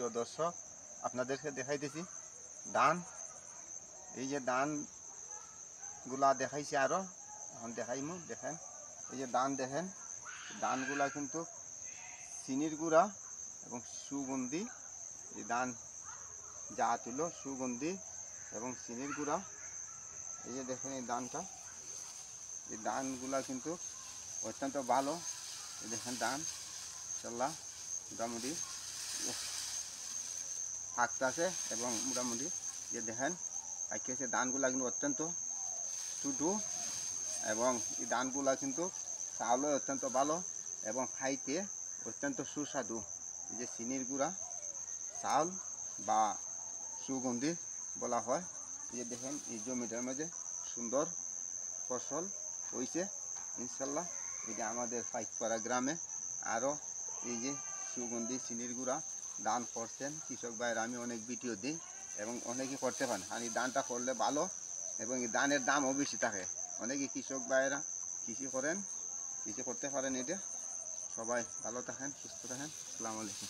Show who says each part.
Speaker 1: প্রিয় দর্শক, আপনাদেরকে দেখাইতেছি ধান। এই যে ধানগুলা দেখাইছি, আরও এখন দেখাইমু। দেখেন এই যে ধান, দেখেন ধানগুলা কিন্তু চিনির গুঁড়া এবং সুগন্ধি। এই ধান জাত হলো সুগন্ধি এবং চিনির গুঁড়া। এই যে দেখেন এই ধানটা, এই ধানগুলা কিন্তু অত্যন্ত ভালো। এই দেখেন ধান ইনশাল্লাহ মোটামুটি থাকতেছে এবং মোটামুটি যে দেখেন পাইকেছে ধানগুলা কিন্তু অত্যন্ত টুটু এবং এই ধানগুলা কিন্তু চাউলও অত্যন্ত ভালো এবং খাইতে অত্যন্ত সুস্বাদু। এই যে চিনির গুঁড়া চাউল বা সুগন্ধি বলা হয়। এই যে দেখেন এই জমিটার মধ্যে সুন্দর ফসল হয়েছে ইনশাল্লাহ। এই যে আমাদের পাইকপাড়া গ্রামে আরও এই যে সুগন্ধি চিনির গুঁড়া ধান করছেন কৃষক ভাইয়ের, আমি অনেক ভিডিও দিই এবং অনেকেই করতে পারেন। আর এই ধানটা করলে ভালো এবং এই ধানের দামও বেশি থাকে। অনেকে কৃষক ভাইয়েরা কৃষি করেন, কৃষি করতে পারেন। এটা সবাই ভালো থাকেন, সুস্থ থাকেন। আসসালামু আলাইকুম।